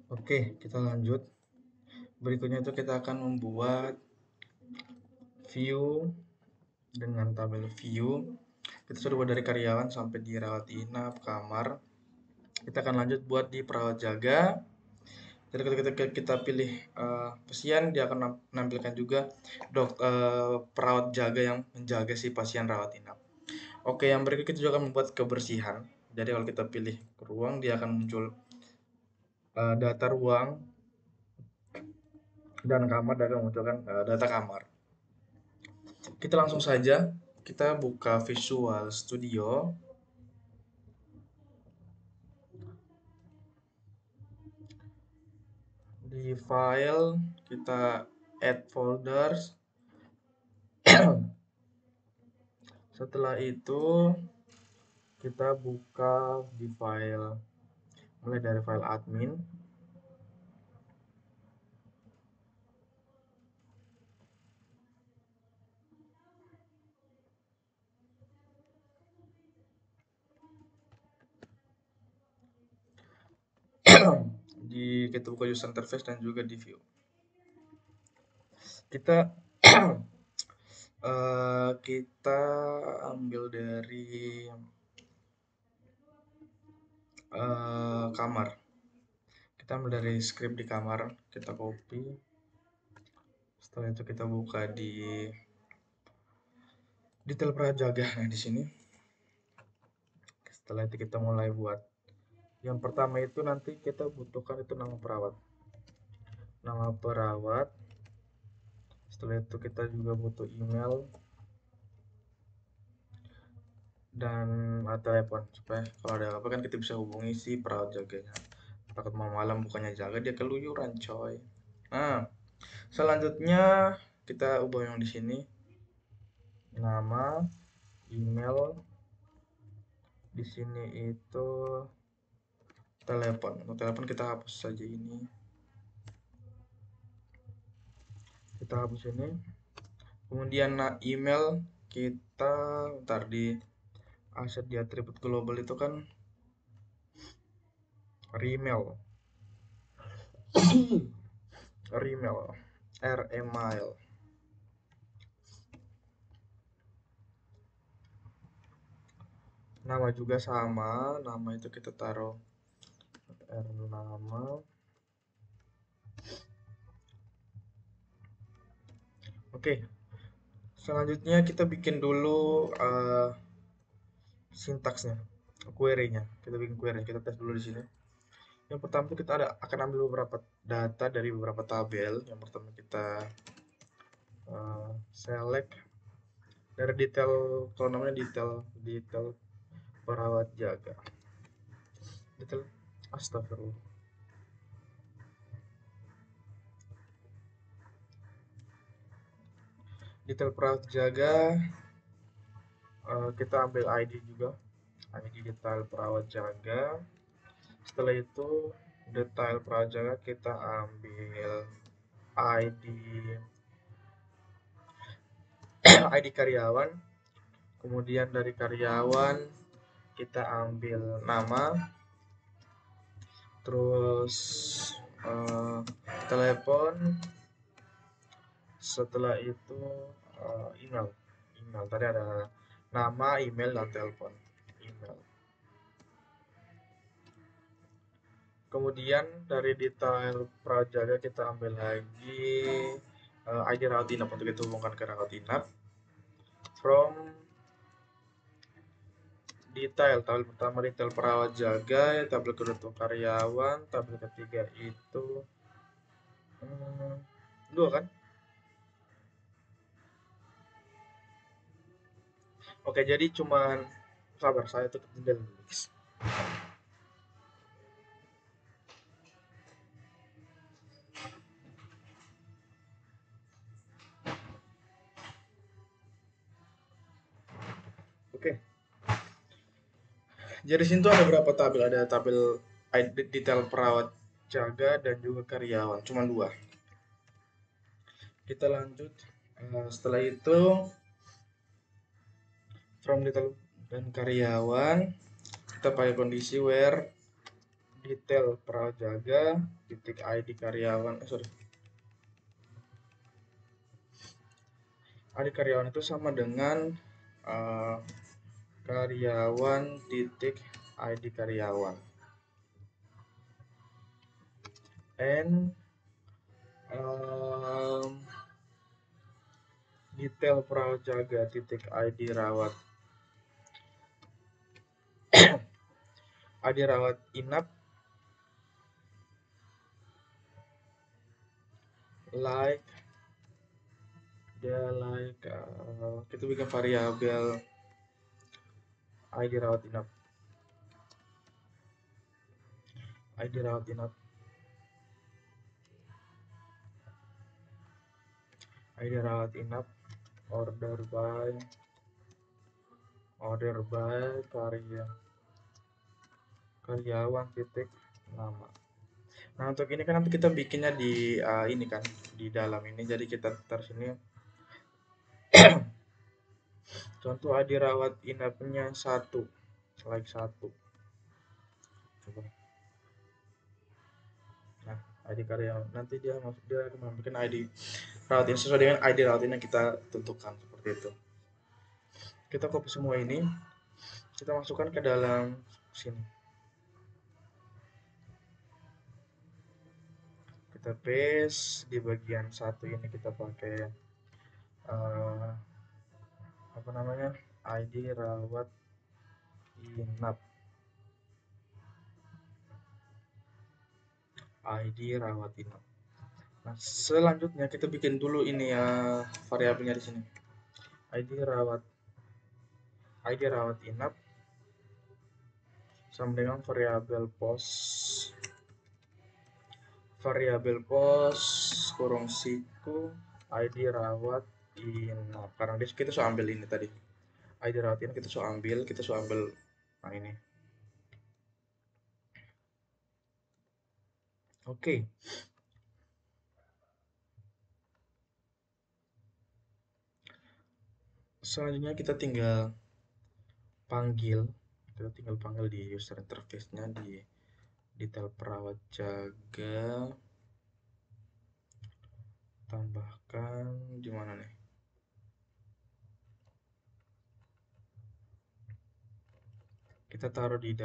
Oke, kita lanjut. Berikutnya itu kita akan membuat view dengan tabel view. Kita sudah buat dari karyawan sampai di rawat inap, kamar. Kita akan lanjut buat di perawat jaga. Jadi ketika kita pilih pasien, dia akan menampilkan juga perawat jaga yang menjaga si pasien rawat inap. Oke, yang berikut kita juga akan membuat kebersihan. Jadi kalau kita pilih ruang, dia akan muncul data ruang dan kamar, dan akan memunculkan data kamar. Kita langsung saja, kita buka Visual Studio. Di file, kita add folders. Setelah itu, kita buka di file, mulai dari file admin. Kita buka user interface dan juga di view. Kita kita ambil dari kamar. Kita ambil dari script di kamar, kita copy. Setelah itu kita buka di detail prajaga. Nah, di sini. Setelah itu kita mulai buat. Yang pertama itu nanti kita butuhkan itu nama perawat. Nama perawat. Setelah itu kita juga butuh email dan telepon, supaya kalau ada apa kan kita bisa hubungi si perawat jaganya. Takut malam bukannya jaga dia keluyuran, coy. Nah, selanjutnya kita ubah yang di sini. Nama, email, di sini itu telepon. Untuk telepon kita hapus saja ini. Kita hapus ini. Kemudian email kita ntar di aset di atribut global itu kan remail. Remail. Remail. Nama juga sama, nama itu kita taruh nama. Oke, selanjutnya kita bikin dulu sintaksnya, query-nya. Kita bikin query, kita tes dulu di sini. Yang pertama kita akan ambil beberapa data dari beberapa tabel. Yang pertama kita select dari detail, kalau namanya detail perawat jaga. Detail, astagfirullah. Detail perawat jaga, kita ambil ID juga, ID detail perawat jaga. Setelah itu detail perawat jaga kita ambil ID ID karyawan. Kemudian dari karyawan kita ambil nama, terus telepon. Setelah itu email. Tadi ada nama, email, dan telepon. Email. Kemudian dari detail prajaga kita ambil lagi ID rawat inap untuk kita hubungkan ke rawat inap. From detail, tabel pertama detail perawat jaga, tabel kedua untuk karyawan, tabel ketiga itu dua kan? Oke, jadi cuman sabar, saya tutup jendela dulu. Oke. Jadi di situ ada berapa tabel? Ada tabel detail perawat jaga dan juga karyawan, cuma dua. Kita lanjut. Setelah itu from detail dan karyawan kita pakai kondisi where detail prajaga titik ID karyawan ID karyawan itu sama dengan karyawan titik ID karyawan and detail prajaga titik ID rawat ID rawat inap like kita bikin variabel ID rawat inap ID rawat inap order by karyawan titik nama. Nah, untuk ini kan nanti kita bikinnya di ini kan di dalam ini, jadi kita taruh sini contoh ID rawat inapnya 1 like 1 coba. Nah, ID karyawan nanti dia akan bikin ID rawat inap sesuai dengan ID rawat inap yang kita tentukan seperti itu. Kita copy semua ini, kita masukkan ke dalam sini, kita paste di bagian 1 ini, kita pakai apa namanya, ID rawat inap, Nah, selanjutnya kita bikin dulu ini ya variabelnya di sini. ID rawat inap sama dengan variabel pos kurung siku ID rawat inap, karena kita sudah ambil ini tadi ID rawat inap, kita sudah ambil nah ini. Oke. Selanjutnya kita tinggal panggil di user interface-nya di detail perawat jaga, tambahkan di mana nih, kita taruh di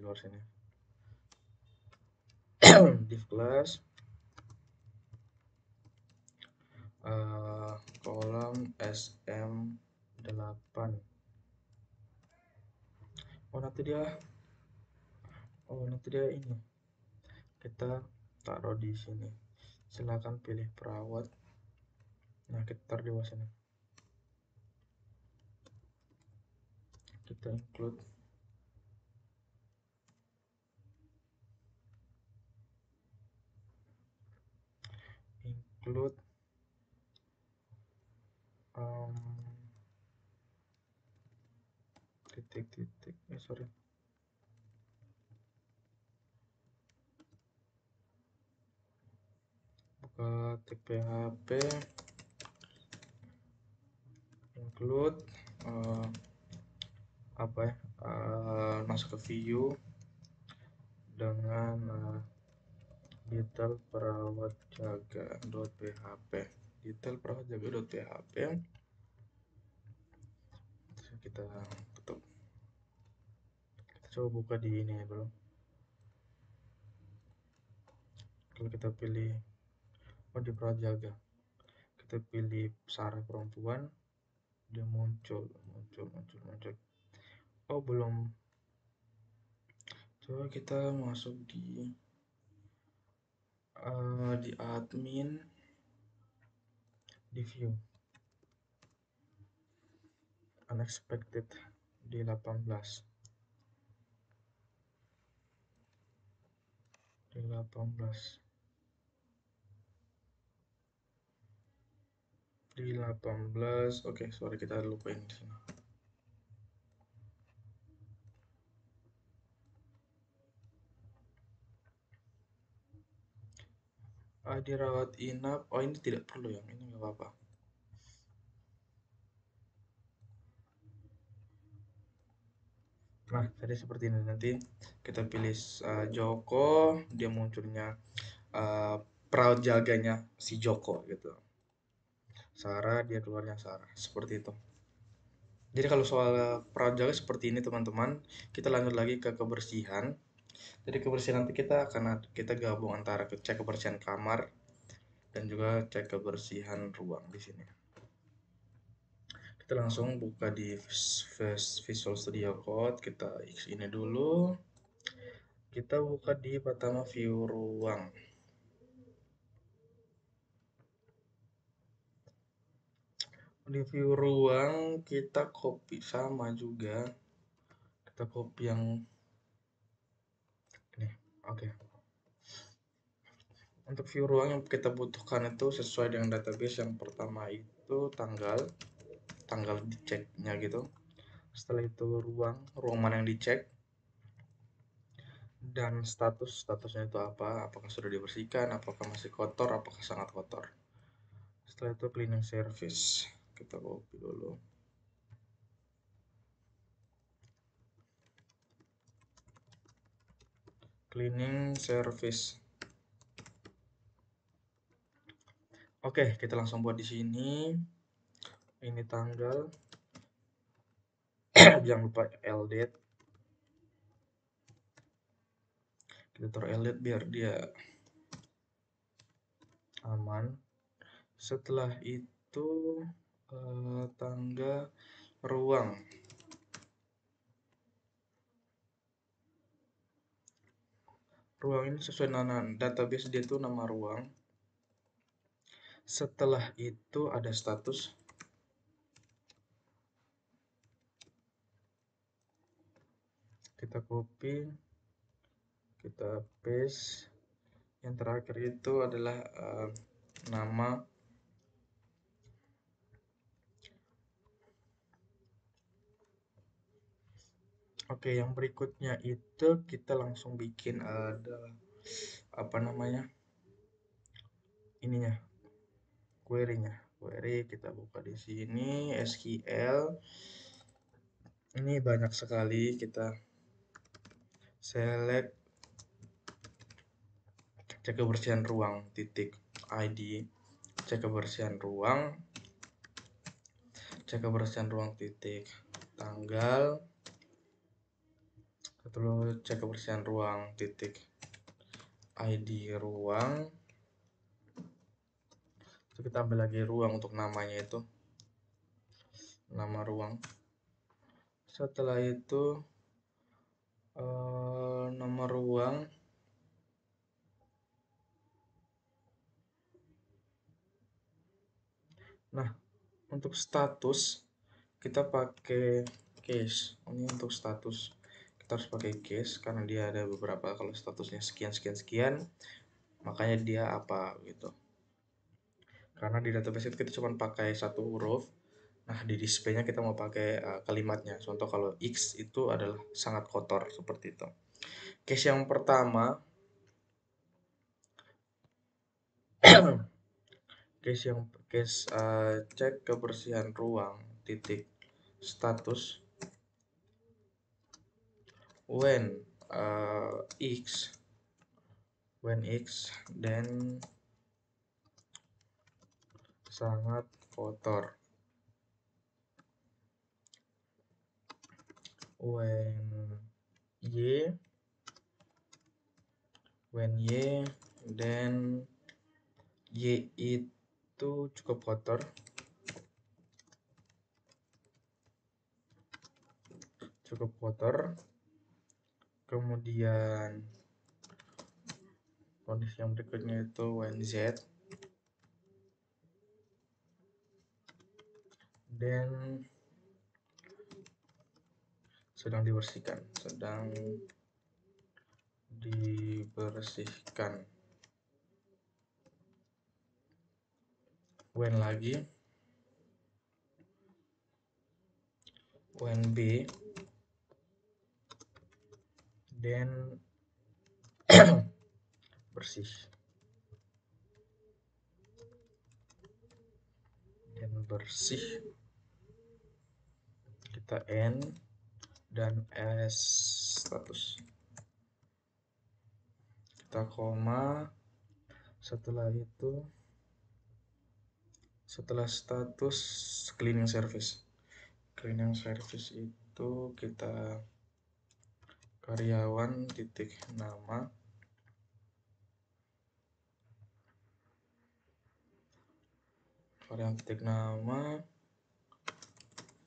luar sini div class kolom sm8. nanti dia ini kita taruh di sini, silakan pilih perawat. Nah, kita taruh di bawah sini, kita include buka tag PHP include masuk ke view dengan detail perawat jaga.php kita tutup. Kita coba buka di ini dulu. Kalau kita pilih di perawat jaga, kita pilih saraf perempuan, dia muncul. Oh, belum. Coba kita masuk di admin, di view unexpected di 18. Oke, sorry, kita lupain di sini. Dirawat inap, ini tidak perlu yang ini, nggak apa-apa. Nah, jadi seperti ini. Nanti kita pilih Joko, dia munculnya peraut jaganya si Joko gitu. Sarah, dia keluarnya Sarah. Seperti itu. Jadi kalau soal peraut jaga seperti ini teman-teman, kita lanjut lagi ke kebersihan. Jadi kebersihan nanti kita gabung antara cek kebersihan kamar dan juga cek kebersihan ruang di sini. Kita langsung buka di Visual Studio Code, kita ini dulu. Kita buka di pertama view ruang. Di view ruang kita copy sama juga. Kita copy yang ini. Oke. Untuk view ruang yang kita butuhkan itu sesuai dengan database. Yang pertama itu tanggal diceknya gitu. Setelah itu ruang mana yang dicek, dan statusnya itu apa, apakah sudah dibersihkan, apakah masih kotor, apakah sangat kotor. Setelah itu cleaning service, kita copy dulu. Cleaning service. Oke, kita langsung buat di sini. Ini tanggal. Jangan lupa LDate. Kita taruh LDate biar dia aman. Setelah itu tangga ruang. Ruang ini sesuai dengan database dia itu nama ruang. Setelah itu ada status. Kita copy, kita paste. Yang terakhir itu adalah nama. Oke, yang berikutnya itu kita langsung bikin ada apa namanya, ininya, query-nya. Query kita buka di sini, SQL. Ini banyak sekali, kita select cek kebersihan ruang titik ID, cek kebersihan ruang, cek kebersihan ruang titik tanggal, terus cek kebersihan ruang titik ID ruang. Terus kita ambil lagi ruang untuk namanya itu, nama ruang. Setelah itu nama ruang. Nah, untuk status kita pakai case. Ini untuk status kita harus pakai case karena dia ada beberapa, kalau statusnya sekian sekian sekian makanya dia apa gitu. Karena di database itu kita cuma pakai satu huruf. Nah, di display-nya kita mau pakai kalimatnya. Contoh kalau X itu adalah sangat kotor, seperti itu. Case yang pertama, cek kebersihan ruang titik status when X dan sangat kotor. When Y dan Y itu cukup kotor. Kemudian kondisi yang berikutnya itu when Z dan sedang dibersihkan. When lagi, when B dan bersih. Kita end dan S status. Kita koma, setelah itu setelah status cleaning service. Cleaning service itu kita karyawan titik nama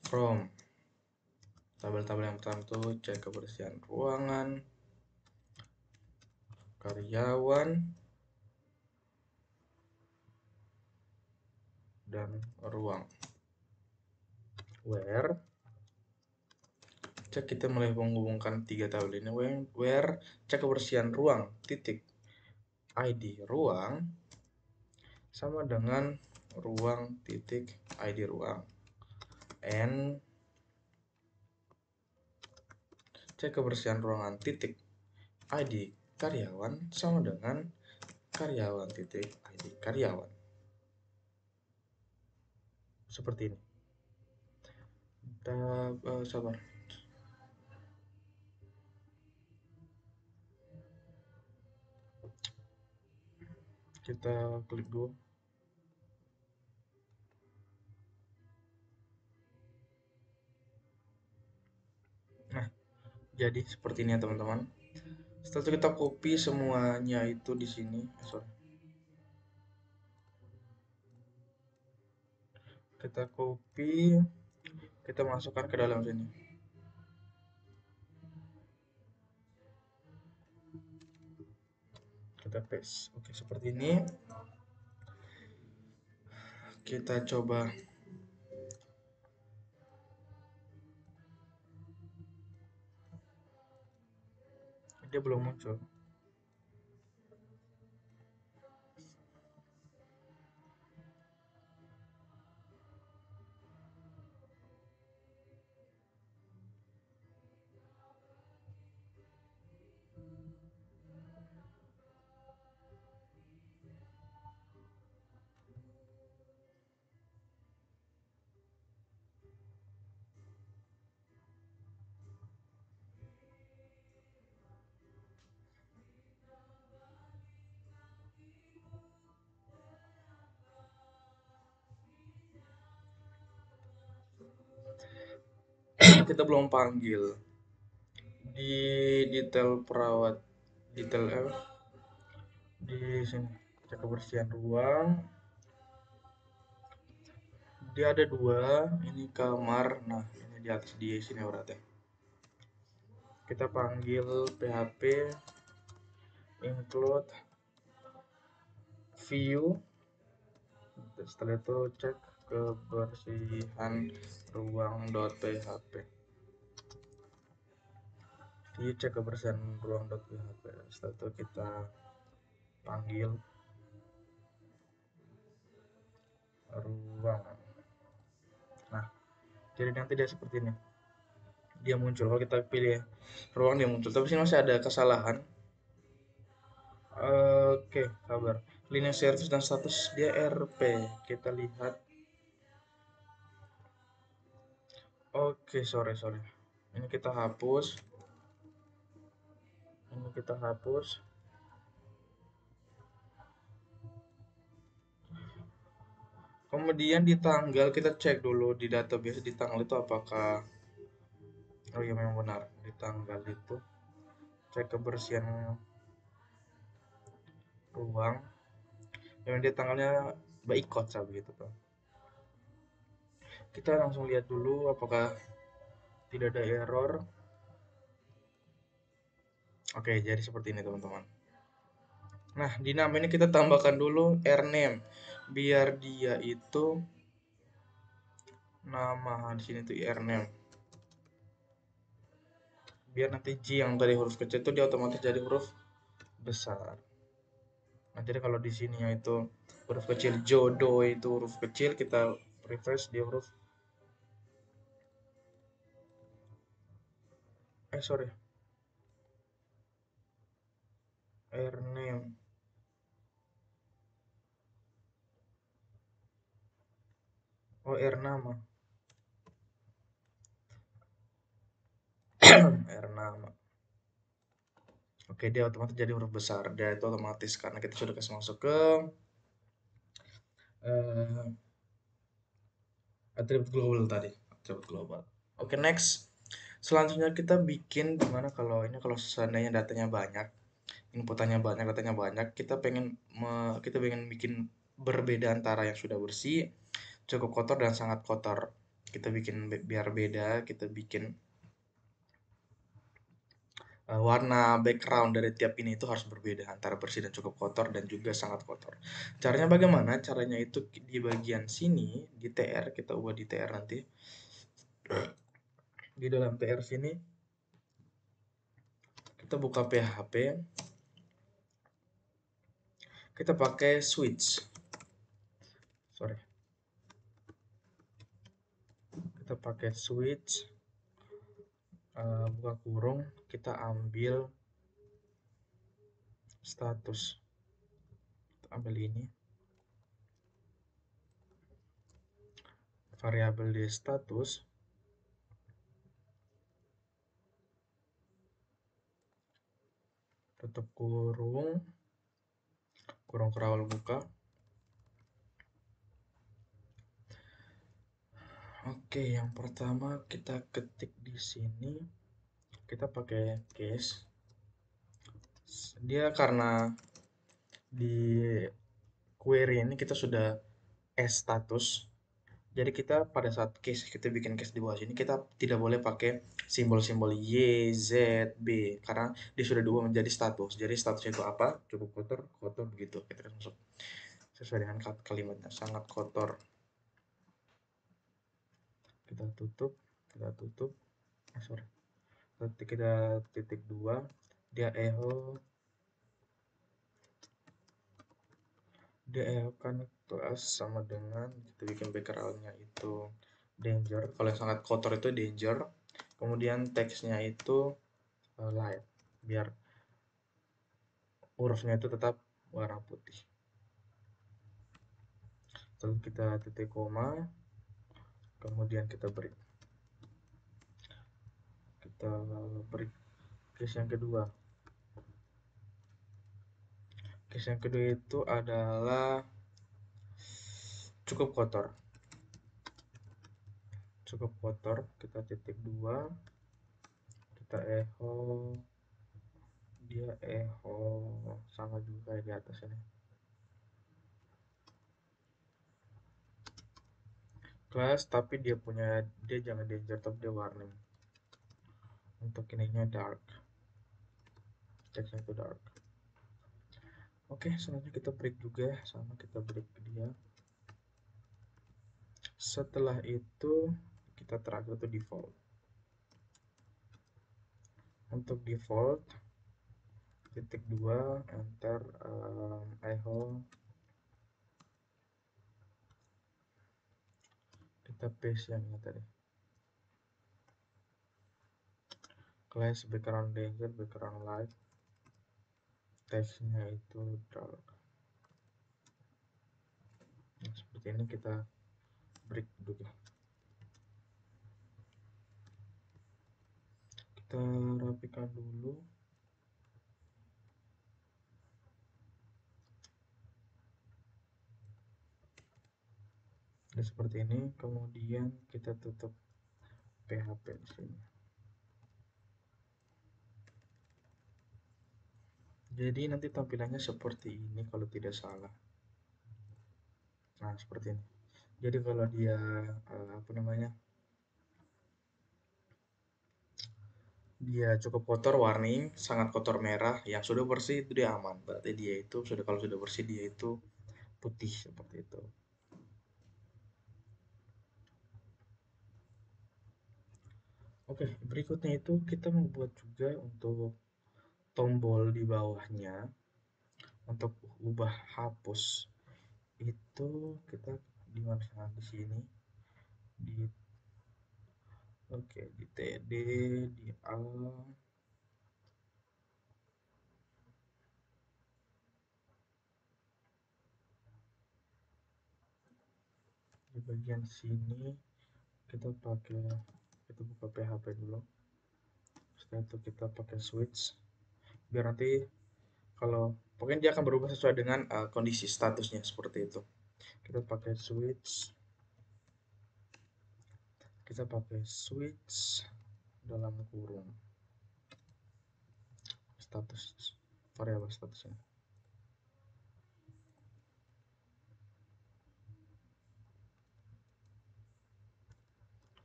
from tabel-tabel yang pertama itu cek kebersihan ruangan, karyawan, dan ruang. Where cek, kita mulai menghubungkan tiga tabel ini. Where cek kebersihan ruang titik ID ruang sama dengan ruang titik ID ruang, and cek kebersihan ruangan titik ID karyawan sama dengan karyawan titik ID karyawan. Seperti ini. Kita sabar. Kita klik dulu. Nah, jadi seperti ini ya teman-teman. Setelah itu kita copy semuanya itu di sini. Kita copy, kita masukkan ke dalam sini. Kita paste. Oke, seperti ini. Kita coba. Dia belum muncul. Kita belum panggil di detail perawat, detail di sini cek kebersihan ruang. Dia ada dua, ini kamar. Nah, ini di atas di sini berarti. Kita panggil php include view. Setelah itu cek kebersihan ruang.php. Di cek kebersihan ruang.php. Setelah itu kita panggil ruang. Nah, jadi nanti dia seperti ini. Dia muncul. Kalau kita pilih ruang dia muncul. Tapi sini masih ada kesalahan. Oke, sabar. Cleaning service dan status dia RP. Kita lihat. Oke, sorry. Ini kita hapus. Kemudian di tanggal kita cek dulu di database di tanggal itu apakah, oh iya memang benar, di tanggal itu cek kebersihan ruang yang dia tanggalnya baikot begitu tuh. Kita langsung lihat dulu apakah tidak ada error. Oke, jadi seperti ini teman-teman. Nah, di nama ini kita tambahkan dulu rname biar dia itu nama di sini tuh rname. Biar nanti J yang tadi huruf kecil itu dia otomatis jadi huruf besar. Nah, jadi kalau di sini itu huruf kecil jodoh itu huruf kecil, kita refresh dia huruf rname. Oh, R nama. sama. Oke, dia otomatis jadi huruf besar. Dia itu otomatis karena kita sudah kasih masuk ke eh, atribut global tadi. Atribut global. Oke, next. Selanjutnya kita bikin gimana kalau ini kalau seandainya datanya banyak, inputannya banyak, datanya banyak, kita pengen bikin berbeda antara yang sudah bersih, cukup kotor dan sangat kotor. Kita bikin biar beda, kita bikin warna background dari tiap ini itu harus berbeda antara bersih dan cukup kotor dan juga sangat kotor. Caranya bagaimana? Caranya itu di bagian sini di TR kita ubah di TR nanti. Di dalam TR sini kita buka PHP, kita pakai switch. Sorry. Kita pakai switch buka kurung, kita ambil status. Kita ambil ini. Variabel di status tutup kurung, kurung kerawal buka. Oke, yang pertama kita ketik di sini, kita pakai case. Dia karena di query ini kita sudah status. Jadi kita pada saat case kita bikin case di bawah sini kita tidak boleh pakai simbol-simbol Y, Z, B karena dia sudah diubah menjadi status. Jadi statusnya itu apa? Cukup kotor, kotor begitu. Kita masuk sesuai dengan kalimatnya sangat kotor. Kita tutup, sorry. Kita titik 2 dia kan kelas sama dengan kita bikin backgroundnya itu danger. Kalau yang sangat kotor itu danger, kemudian teksnya itu light biar hurufnya itu tetap warna putih. Lalu kita titik koma, kemudian kita beri case yang kedua. Case yang kedua itu adalah cukup kotor. Cukup kotor, kita titik 2, kita dia sama juga di atas ini. Class tapi dia jangan danger tapi dia warning. Untuk ininya dark. Teksnya itu dark. Oke, selanjutnya kita break juga sama kita break dia. Setelah itu kita terakhir itu default. Untuk default titik 2 enter kita paste yang ini tadi. Class background danger, background light, teksnya itu dark. Nah, seperti ini kita break dulu. Kita rapikan dulu. Dan seperti ini, kemudian kita tutup PHP di sini. Jadi nanti tampilannya seperti ini kalau tidak salah. Nah, seperti ini. Jadi kalau dia dia cukup kotor warning, sangat kotor merah, yang sudah bersih itu dia aman. Berarti dia itu kalau sudah bersih dia itu putih seperti itu. Oke, berikutnya itu kita membuat juga untuk tombol di bawahnya untuk ubah hapus itu kita di mana di sini di di TD di A di bagian sini kita buka PHP dulu. Setelah itu kita pakai switch biar nanti kalau pokoknya dia akan berubah sesuai dengan kondisi statusnya seperti itu. Kita pakai switch dalam kurung status, variabel statusnya.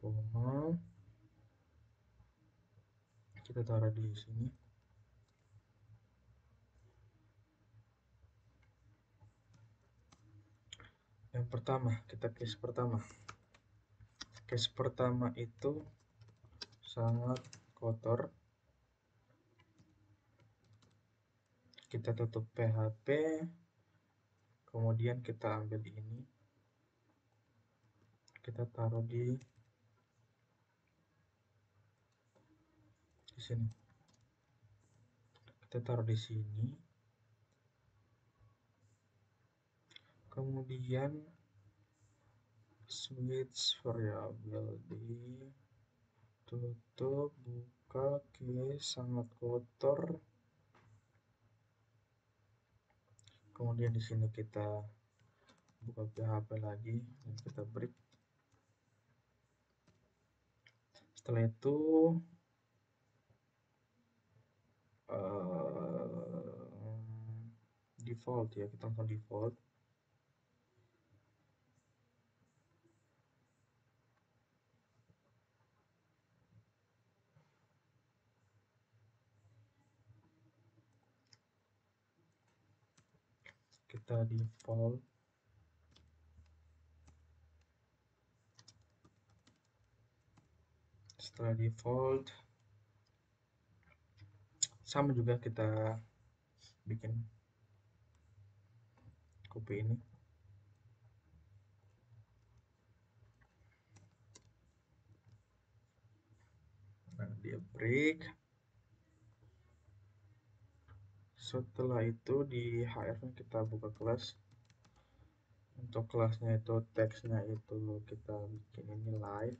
Koma, kita taruh di sini. Yang pertama, kita case pertama itu sangat kotor. Kita tutup PHP, kemudian kita ambil ini, kita taruh di sini. Kita taruh di sini. Kemudian switch variabel ditutup, buka, case sangat kotor. Kemudian di sini kita buka PHP lagi dan kita break. Setelah itu default ya, kita langsung default. Kita default. Setelah default sama juga kita bikin copy ini. Nah, dia break. Setelah itu di href kita buka kelas. Untuk kelasnya itu teksnya itu kita bikin ini live.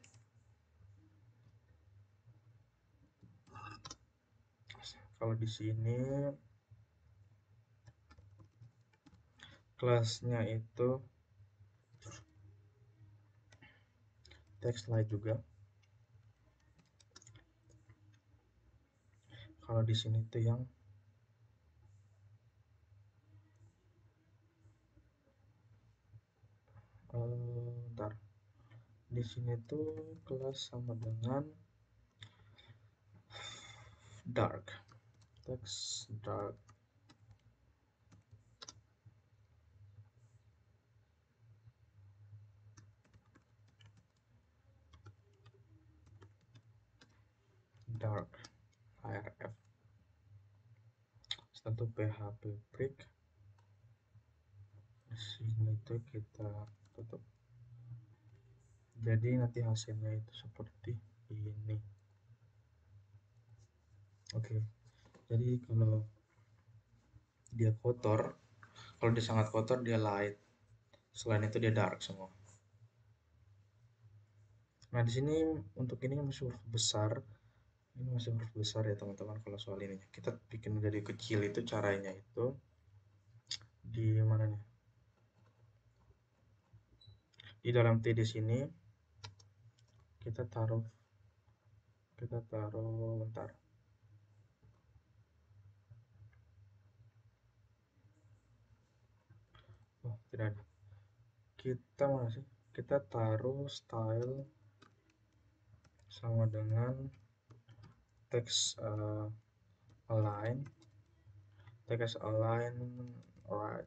Kalau di sini kelasnya itu text live juga. Kalau di sini tuh yang bentar. Di sini tuh kelas sama dengan dark. Text dark. Dark href. Satu PHP break. Di sini tuh kita tutup. Jadi nanti hasilnya itu seperti ini. Oke. Jadi kalau dia kotor, kalau dia sangat kotor dia light. Selain itu dia dark semua. Nah, di sini untuk ini masih huruf besar. Ini masih huruf besar ya teman-teman. Kalau soal ini kita bikin menjadi kecil itu caranya itu di mana nih? Di dalam T di sini kita taruh bentar. Oh, tidak ada. Kita mana sih? Kita taruh style sama dengan text align, text align right.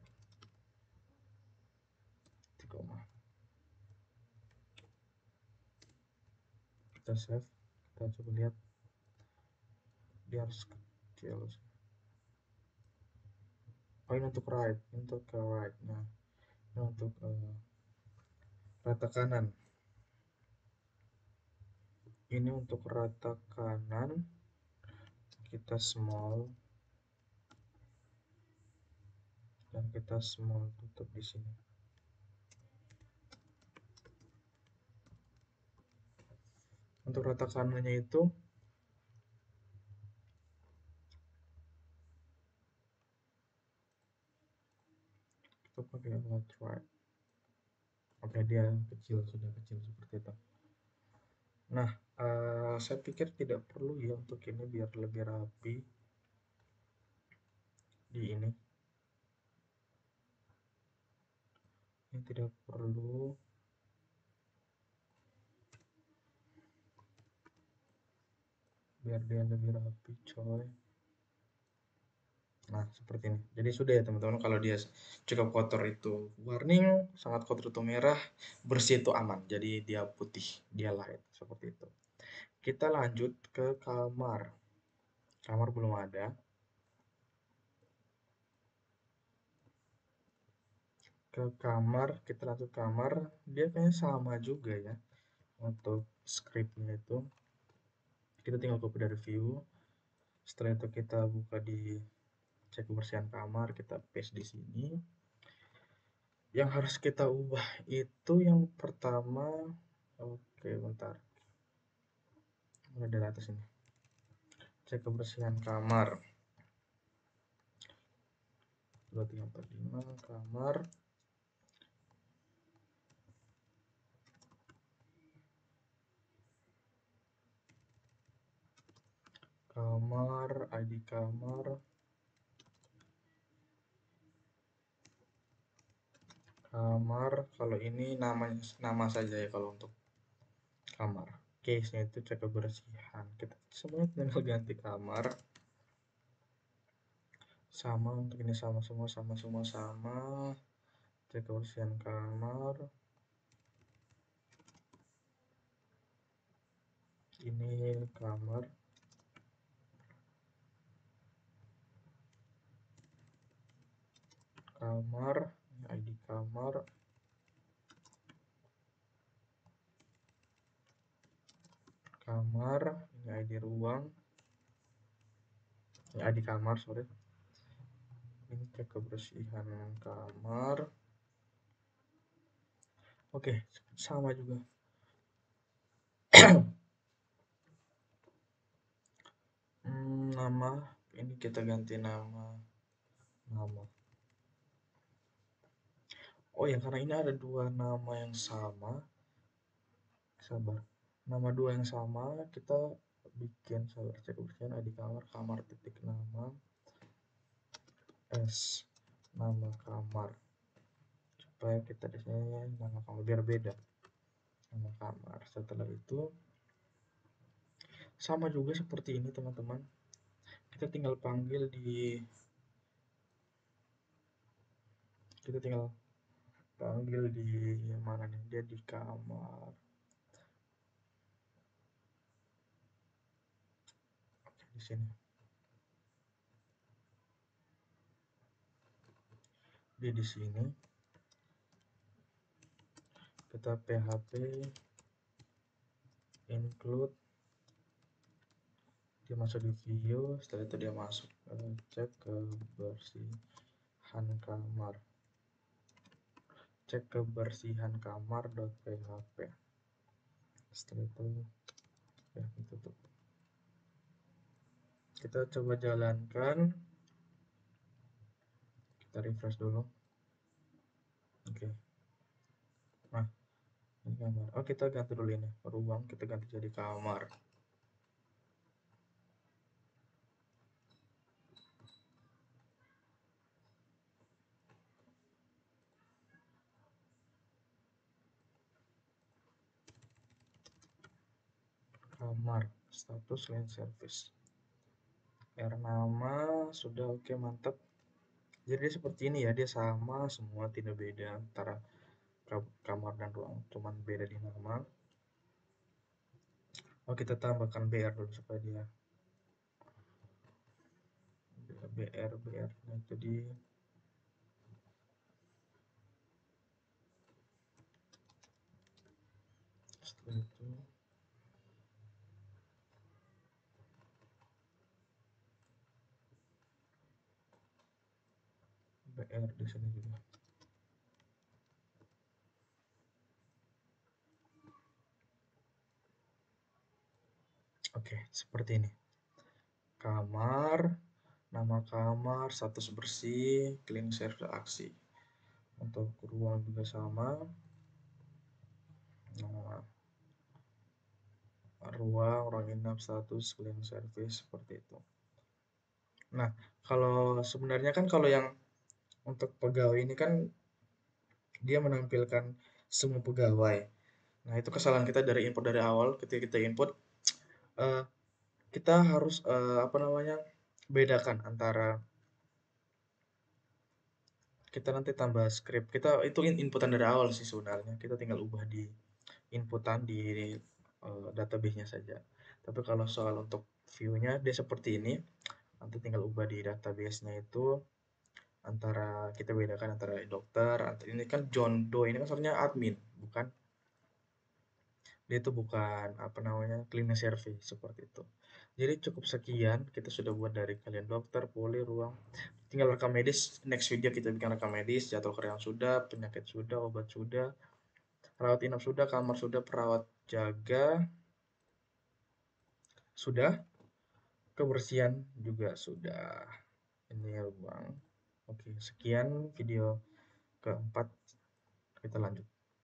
Kita save, kita coba lihat dia harus kecil. Oh, ini untuk right, untuk ke right. Nah, ini untuk rata kanan. Ini untuk rata kanan kita small dan kita small tutup di sini. Untuk rata kanannya itu Itu pakai Lightroom. Oke, dia kecil, sudah kecil seperti itu. Nah, saya pikir tidak perlu ya untuk ini, biar lebih rapi di ini. Ini tidak perlu. Biar dia lebih rapi, coy. Nah, seperti ini. Jadi sudah ya teman-teman, kalau dia cukup kotor itu warning, sangat kotor itu merah, bersih itu aman. Jadi dia putih, dia light, seperti itu. Kita lanjut ke kamar. Kamar belum ada. Ke kamar, kita lanjut kamar. Dia kayaknya sama juga ya untuk scriptnya itu. Kita tinggal copy dari view. Setelah itu kita buka di cek kebersihan kamar, kita paste di sini. Yang harus kita ubah itu yang pertama, oke bentar, mulai dari atas ini, cek kebersihan kamar 2345 kamar, ID kamar, kalau ini nama saja ya kalau untuk kamar. Case nya itu cek kebersihan, kita semuanya tinggal ganti kamar. Sama untuk ini, sama semua, sama cek kebersihan kamar. Ini kamar, ID kamar, ini ID ruang, ini ID kamar, sorry. Ini cek kebersihan kamar. Oke, sama juga. Nama, ini kita ganti nama. Oh ya, karena ini ada dua nama yang sama. Sabar. Nama dua yang sama, kita bikin, sabar, cek kebersihan ID kamar titik nama S, nama kamar, supaya kita di sini nama kamar biar beda nama kamar. Setelah itu sama juga seperti ini teman-teman, kita tinggal panggil di mana nih, dia di kamar. Oke, di sini dia di sini, kita php include, dia masuk di view. Setelah itu dia masuk cek kebersihan kamar, php. Setelah itu ya ditutup. Kita coba jalankan, kita refresh dulu. Oke. Nah, ini kamar. Oh, kita ganti dulu ini ruang, kita ganti jadi kamar. Status line service, nama sudah. Oke, mantap. Jadi seperti ini ya, dia sama semua, tidak beda antara kamar dan ruang, cuman beda di nama. Oh, kita tambahkan BR dulu supaya dia BR. Nah, itu di setelah itu BR di sini juga. Oke, seperti ini. Kamar, nama kamar, status bersih, clean service aksi. Untuk ruang juga sama. Nah, ruang inap, status, cleaning service, seperti itu. Nah, kalau sebenarnya kan kalau yang untuk pegawai ini kan dia menampilkan semua pegawai. Nah, itu kesalahan kita dari input dari awal. Ketika kita input, eh, kita harus apa namanya, bedakan antara kita nanti tambah script. Kita itu inputan dari awal sih sebenarnya. Kita tinggal ubah di inputan di database-nya saja. Tapi kalau soal untuk view-nya dia seperti ini. Nanti tinggal ubah di database-nya itu antara kita bedakan antara dokter, ini kan John Doe ini kan sebenarnya admin, bukan, dia itu bukan apa namanya, cleaning service seperti itu. Jadi cukup sekian kita sudah buat dari kalian dokter, poli, ruang. Tinggal rekam medis. Next video kita bikin rekam medis, jadwal karyawan sudah, penyakit sudah, obat sudah, rawat inap sudah, kamar sudah, perawat jaga sudah, kebersihan juga sudah. Ini ruang. Oke, sekian video keempat, kita lanjut.